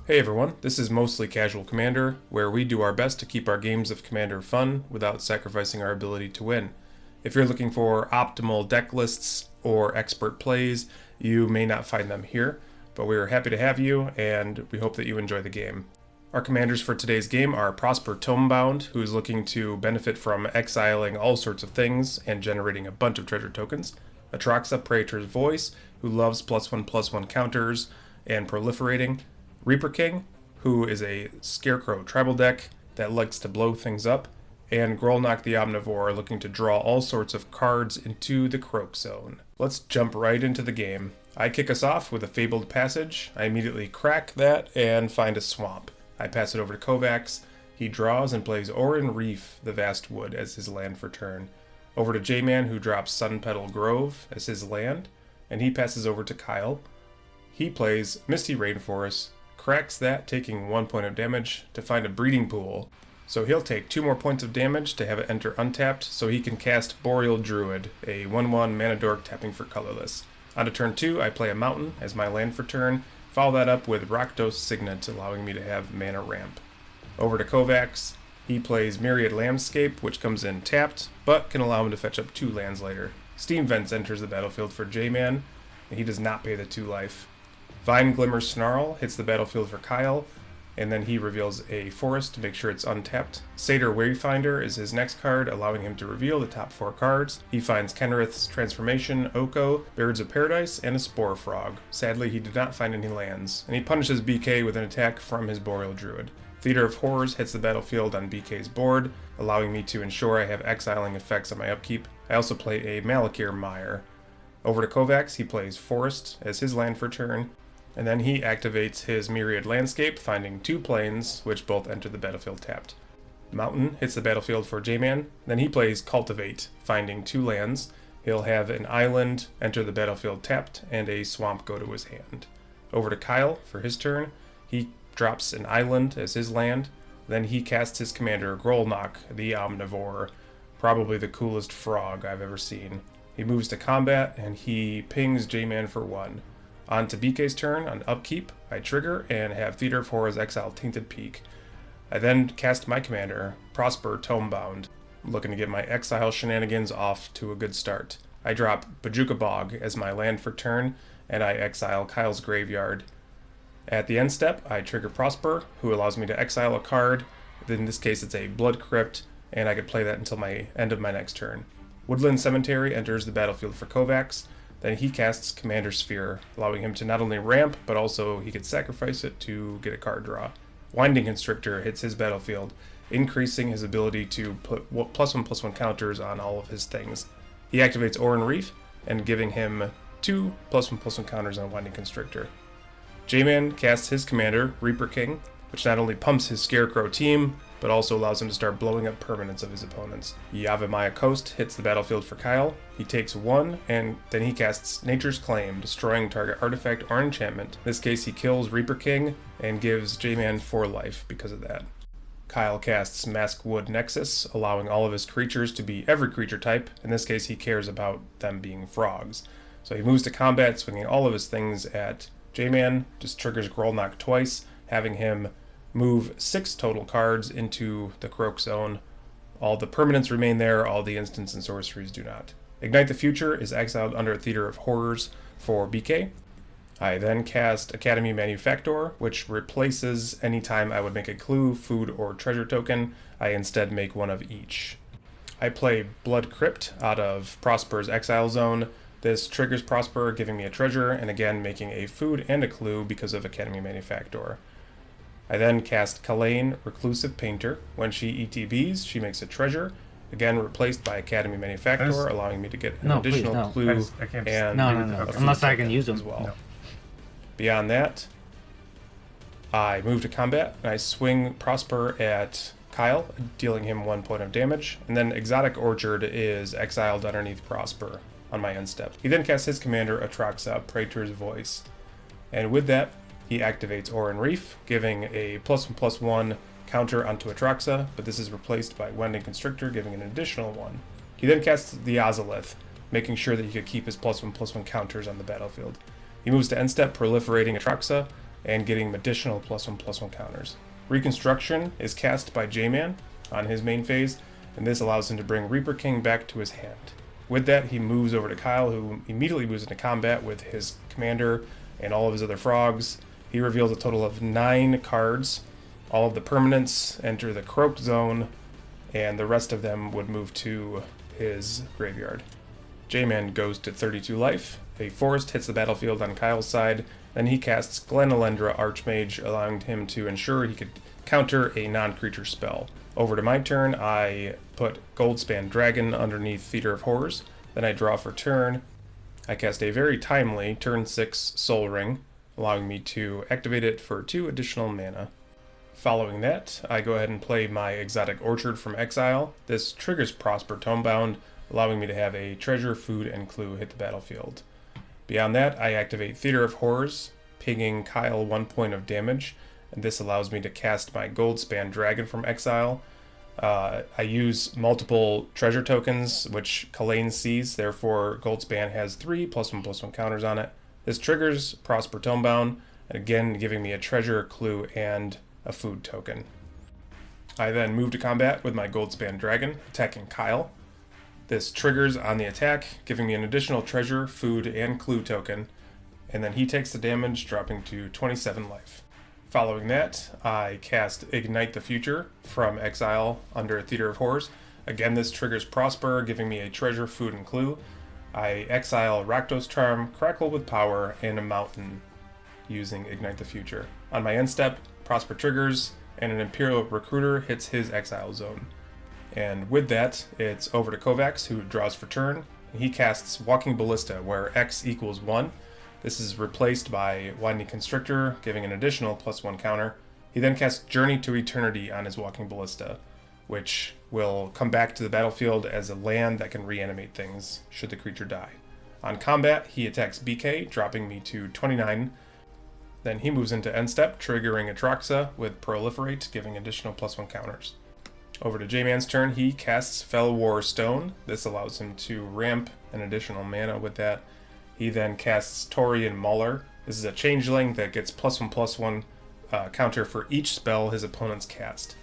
Hey everyone, this is Mostly Casual Commander, where we do our best to keep our games of Commander fun without sacrificing our ability to win. If you're looking for optimal deck lists or expert plays, you may not find them here, but we are happy to have you, and we hope that you enjoy the game. Our commanders for today's game are Prosper Tomebound, who is looking to benefit from exiling all sorts of things and generating a bunch of treasure tokens. Atraxa, Praetor's Voice, who loves +1/+1 counters and proliferating. Reaper King, who is a Scarecrow tribal deck that likes to blow things up, and Grolnok the Omnivore, looking to draw all sorts of cards into the Croak Zone. Let's jump right into the game. I kick us off with a Fabled Passage. I immediately crack that and find a swamp. I pass it over to Kovacs. He draws and plays Orin Reef, the Vast Wood, as his land for turn. Over to J-Man, who drops Sunpetal Grove as his land, and he passes over to Kyle. He plays Misty Rainforest, cracks that, taking 1 point of damage to find a breeding pool. So he'll take 2 more points of damage to have it enter untapped, so he can cast Boreal Druid, a 1/1 mana dork tapping for colorless. On to turn 2, I play a mountain as my land for turn, follow that up with Rakdos Signet, allowing me to have mana ramp. Over to Kovacs, he plays Myriad Landscape, which comes in tapped, but can allow him to fetch up 2 lands later. Steam Vents enters the battlefield for J-Man, and he does not pay the 2 life. Vine Glimmer Snarl hits the battlefield for Kyle, and then he reveals a forest to make sure it's untapped. Satyr Wayfinder is his next card, allowing him to reveal the top 4 cards. He finds Kenrith's Transformation, Oko, Birds of Paradise, and a Spore Frog. Sadly, he did not find any lands, and he punishes BK with an attack from his Boreal Druid. Theater of Horrors hits the battlefield on BK's board, allowing me to ensure I have exiling effects on my upkeep. I also play a Malakir Mire. Over to Kovacs, he plays Forest as his land for turn, and then he activates his Myriad Landscape, finding 2 plains, which both enter the battlefield tapped. Mountain hits the battlefield for J-Man, then he plays Cultivate, finding 2 lands. He'll have an island enter the battlefield tapped, and a swamp go to his hand. Over to Kyle for his turn, he drops an island as his land, then he casts his commander Grolnok, the Omnivore, probably the coolest frog I've ever seen. He moves to combat, and he pings J-Man for 1. On to BK's turn, on upkeep, I trigger and have Theater of Horrors exile Tainted Peak. I then cast my commander, Prosper Tomebound, looking to get my exile shenanigans off to a good start. I drop Bojuka Bog as my land for turn, and I exile Kyle's Graveyard. At the end step, I trigger Prosper, who allows me to exile a card. In this case, it's a Blood Crypt, and I could play that until my end of my next turn. Woodland Cemetery enters the battlefield for Kovacs. Then he casts Commander Sphere, allowing him to not only ramp, but also he could sacrifice it to get a card draw. Winding Constrictor hits his battlefield, increasing his ability to put +1/+1 counters on all of his things. He activates Orin Reef, and giving him 2 +1/+1 counters on Winding Constrictor. J-Man casts his commander, Reaper King, which not only pumps his Scarecrow team, but also allows him to start blowing up permanents of his opponents. Yavimaya Coast hits the battlefield for Kyle. He takes 1, and then he casts Nature's Claim, destroying target artifact or enchantment. In this case, he kills Reaper King and gives J-Man 4 life because of that. Kyle casts Maskwood Nexus, allowing all of his creatures to be every creature type. In this case, he cares about them being frogs. So he moves to combat, swinging all of his things at J-Man, just triggers Grolnok twice, having him move 6 total cards into the Croak Zone. All the permanents remain there, all the instants and sorceries do not. Ignite the Future is exiled under Theater of Horrors for BK. I then cast Academy Manufactor, which replaces any time I would make a clue, food, or treasure token. I instead make one of each. I play Blood Crypt out of Prosper's Exile Zone. This triggers Prosper, giving me a treasure, and again making a food and a clue because of Academy Manufactor. I then cast Kalain, Reclusive Painter. When she ETBs, she makes a treasure, again replaced by Academy Manufactor, allowing me to get an additional clue and unless I can use them as well. Beyond that, I move to combat, and I swing Prosper at Kyle, dealing him 1 point of damage, and then Exotic Orchard is exiled underneath Prosper on my end step. He then casts his commander, Atraxa, Praetor's Voice, and with that, he activates Orin Reef, giving a +1/+1 counter onto Atraxa, but this is replaced by Winding Constrictor, giving an additional 1. He then casts the Ozolith, making sure that he could keep his +1/+1 counters on the battlefield. He moves to end step, proliferating Atraxa, and getting additional +1/+1 counters. Reconstruction is cast by J-Man on his main phase, and this allows him to bring Reaper King back to his hand. With that, he moves over to Kyle, who immediately moves into combat with his commander and all of his other frogs. He reveals a total of 9 cards. All of the permanents enter the Croak zone, and the rest of them would move to his graveyard. J-Man goes to 32 life. A forest hits the battlefield on Kyle's side. Then he casts Glenalendra Archmage, allowing him to ensure he could counter a non-creature spell. Over to my turn, I put Goldspan Dragon underneath Theater of Horrors. Then I draw for turn. I cast a very timely turn 6 Soul Ring, allowing me to activate it for 2 additional mana. Following that, I go ahead and play my Exotic Orchard from Exile. This triggers Prosper Tomebound, allowing me to have a treasure, food, and clue hit the battlefield. Beyond that, I activate Theater of Horrors, pinging Kyle 1 point of damage, and this allows me to cast my Goldspan Dragon from Exile. I use multiple treasure tokens, which Kalain sees, therefore Goldspan has 3 +1/+1 counters on it. This triggers Prosper Tomebound, and again giving me a treasure, clue, and a food token. I then move to combat with my Goldspan Dragon, attacking Kyle. This triggers on the attack, giving me an additional treasure, food, and clue token, and then he takes the damage, dropping to 27 life. Following that, I cast Ignite the Future from Exile under Theater of Horrors. Again, this triggers Prosper, giving me a treasure, food, and clue. I exile Rakdos Charm, Crackle with Power, and a Mountain using Ignite the Future. On my end step, Prosper triggers, and an Imperial Recruiter hits his exile zone. And with that, it's over to Kovacs, who draws for turn. He casts Walking Ballista, where X equals 1. This is replaced by Winding Constrictor, giving an additional +1 counter. He then casts Journey to Eternity on his Walking Ballista, which will come back to the battlefield as a land that can reanimate things should the creature die. On combat, he attacks BK, dropping me to 29. Then he moves into end step, triggering Atraxa with Proliferate, giving additional +1 counters. Over to J-Man's turn, he casts Fell War Stone. This allows him to ramp an additional mana with that. He then casts Taurian Mauler. This is a changeling that gets +1/+1 counter for each spell his opponents cast.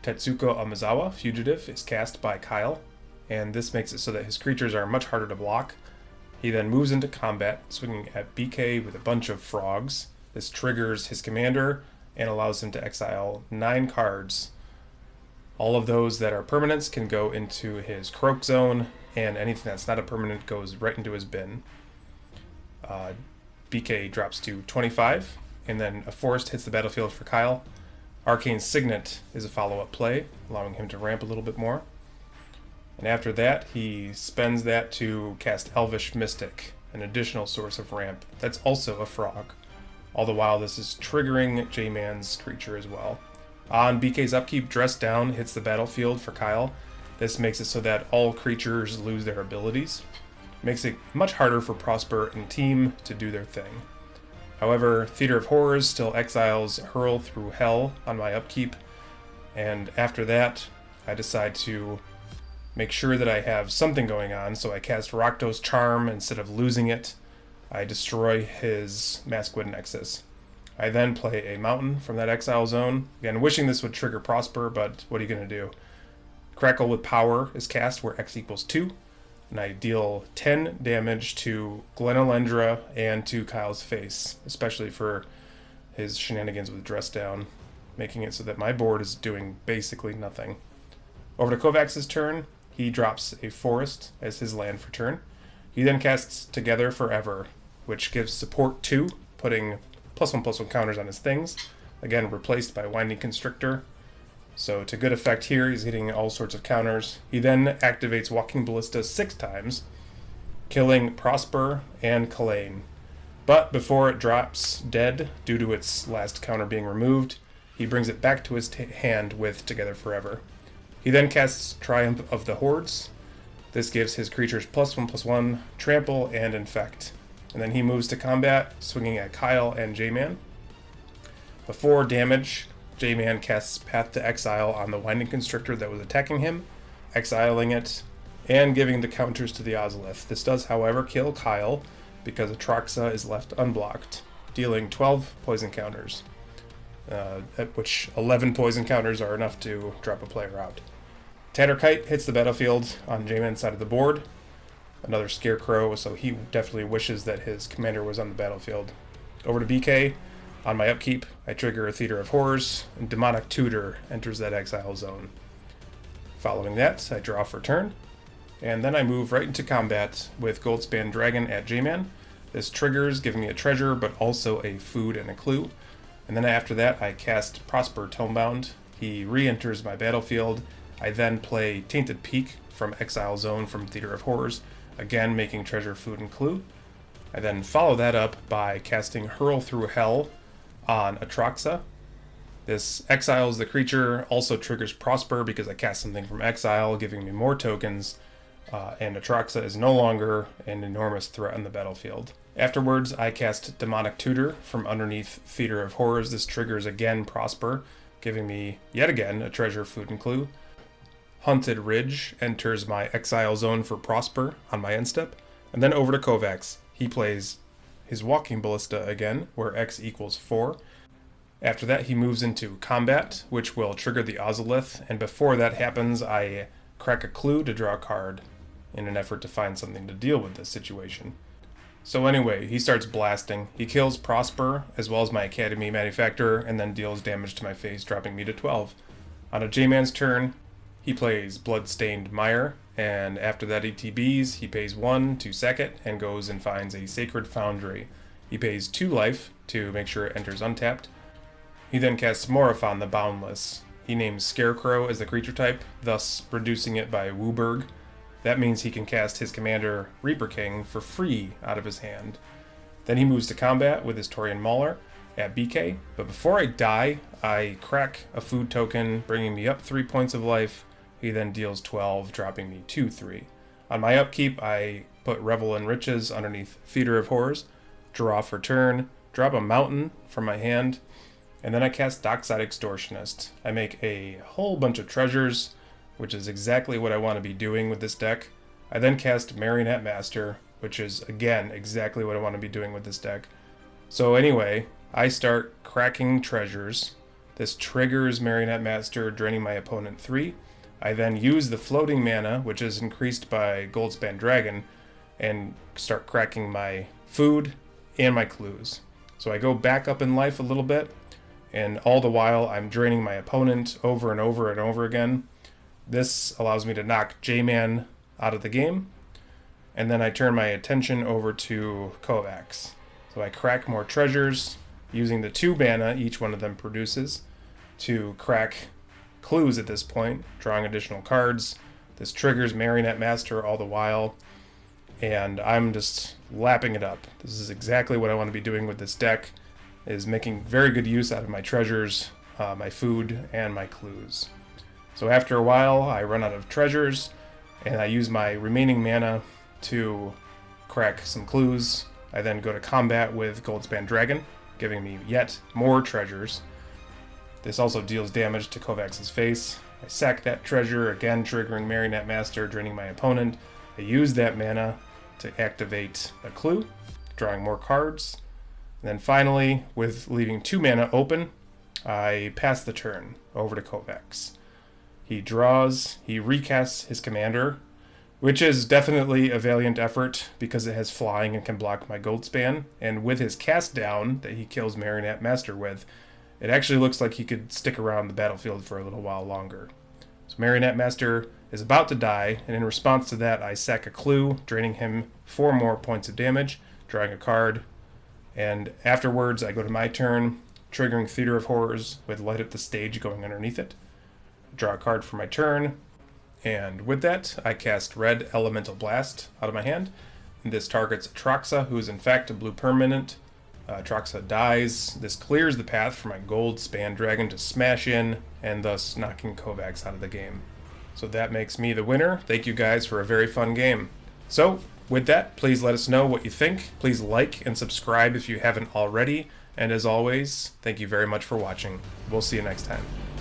Tetsuko Amazawa, Fugitive, is cast by Kyle, and this makes it so that his creatures are much harder to block. He then moves into combat, swinging at BK with a bunch of frogs. This triggers his commander and allows him to exile 9 cards. All of those that are permanents can go into his Croak zone, and anything that's not a permanent goes right into his bin. BK drops to 25, and then a forest hits the battlefield for Kyle. Arcane Signet is a follow-up play, allowing him to ramp a little bit more. And after that, he spends that to cast Elvish Mystic, an additional source of ramp that's also a frog. All the while, this is triggering J-Man's creature as well. On BK's upkeep, Dress Down hits the battlefield for Kyle. This makes it so that all creatures lose their abilities. Makes it much harder for Prosper and team to do their thing. However, Theater of Horrors still exiles Hurl Through Hell on my upkeep, and after that, I decide to make sure that I have something going on, so I cast Rakdos Charm instead of losing it. I destroy his Maskwood Nexus. I then play a Mountain from that exile zone. Again, wishing this would trigger Prosper, but what are you going to do? Crackle with Power is cast where X equals 2, and I deal 10 damage to Glenalendra and to Kyle's face, especially for his shenanigans with Dress Down, making it so that my board is doing basically nothing. Over to Kovacs' turn, he drops a forest as his land for turn. He then casts Together Forever, which gives support 2, putting +1/+1 counters on his things, again replaced by Winding Constrictor. So to good effect here, he's getting all sorts of counters. He then activates Walking Ballista 6 times, killing Prosper and Kalain. But before it drops dead, due to its last counter being removed, he brings it back to his hand with Together Forever. He then casts Triumph of the Hordes. This gives his creatures +1/+1, Trample, and Infect. And then he moves to combat, swinging at Kyle and J-Man. Before damage, J-Man casts Path to Exile on the Winding Constrictor that was attacking him, exiling it, and giving the counters to the Ozolith. This does, however, kill Kyle, because Atraxa is left unblocked. dealing 12 poison counters, at which 11 poison counters are enough to drop a player out. Tatterkite hits the battlefield on J-Man's side of the board. Another Scarecrow, so he definitely wishes that his commander was on the battlefield. Over to BK. On my upkeep, I trigger a Theater of Horrors, and Demonic Tutor enters that exile zone. Following that, I draw for turn, and then I move right into combat with Goldspan Dragon at J-Man. This triggers, giving me a treasure, but also a food and a clue. And then after that, I cast Prosper Tomebound. He re-enters my battlefield. I then play Tainted Peak from Exile Zone from Theater of Horrors, again making treasure, food, and clue. I then follow that up by casting Hurl Through Hell on Atraxa. This exiles the creature, also triggers Prosper because I cast something from exile, giving me more tokens, and Atraxa is no longer an enormous threat on the battlefield. Afterwards, I cast Demonic Tutor from underneath Theater of Horrors. This triggers again Prosper, giving me yet again a treasure, food, and clue. Hunted Ridge enters my exile zone for Prosper on my end step, and then over to Kovacs. He plays his Walking Ballista again, where X equals 4. After that, he moves into combat, which will trigger the Ozolith, and before that happens, I crack a clue to draw a card in an effort to find something to deal with this situation. So anyway, he starts blasting. He kills Prosper, as well as my Academy Manufacturer, and then deals damage to my face, dropping me to 12. On a J-Man's turn, he plays Bloodstained Mire, and after that he TBs, he pays 1 to sack it, and goes and finds a Sacred Foundry. He pays 2 life to make sure it enters untapped. He then casts Morophon the Boundless. He names Scarecrow as the creature type, thus reducing it by Wooburg. That means he can cast his commander, Reaper King, for free out of his hand. Then he moves to combat with his Taurian Mauler at BK, but before I die, I crack a food token, bringing me up 3 points of life. He then deals 12, dropping me 2/3. On my upkeep, I put Revel in Riches underneath Theater of Horrors, draw for turn, drop a mountain from my hand, and then I cast Dockside Extortionist. I make a whole bunch of treasures, which is exactly what I want to be doing with this deck. I then cast Marionette Master, which is, again, exactly what I want to be doing with this deck. So anyway, I start cracking treasures. This triggers Marionette Master, draining my opponent 3. I then use the floating mana, which is increased by Goldspan Dragon, and start cracking my food and my clues. So I go back up in life a little bit, and all the while I'm draining my opponent over and over and over again. This allows me to knock J-Man out of the game, and then I turn my attention over to Kovacs. So I crack more treasures, using the 2 mana each one of them produces to crack clues at this point, drawing additional cards. This triggers Marionette Master all the while, and I'm just lapping it up. This is exactly what I want to be doing with this deck, is making very good use out of my treasures, my food, and my clues. So after a while, I run out of treasures, and I use my remaining mana to crack some clues. I then go to combat with Goldspan Dragon, giving me yet more treasures. This also deals damage to Kovacs' face. I sack that treasure, again triggering Marionette Master, draining my opponent. I use that mana to activate a clue, drawing more cards. And then finally, with leaving 2 mana open, I pass the turn over to Kovacs. He draws, he recasts his commander, which is definitely a valiant effort because it has flying and can block my Goldspan. And with his cast down that he kills Marionette Master with, it actually looks like he could stick around the battlefield for a little while longer. So Marionette Master is about to die, and in response to that, I sack a clue, draining him 4 more points of damage, drawing a card. And afterwards, I go to my turn, triggering Theater of Horrors with Light Up the Stage going underneath it. Draw a card for my turn, and with that, I cast Red Elemental Blast out of my hand. And this targets Atraxa, who is in fact a blue permanent. Atraxa dies. This clears the path for my Goldspan Dragon to smash in, and thus knocking Kovacs out of the game. So that makes me the winner. Thank you guys for a very fun game. So, with that, please let us know what you think. Please like and subscribe if you haven't already. And as always, thank you very much for watching. We'll see you next time.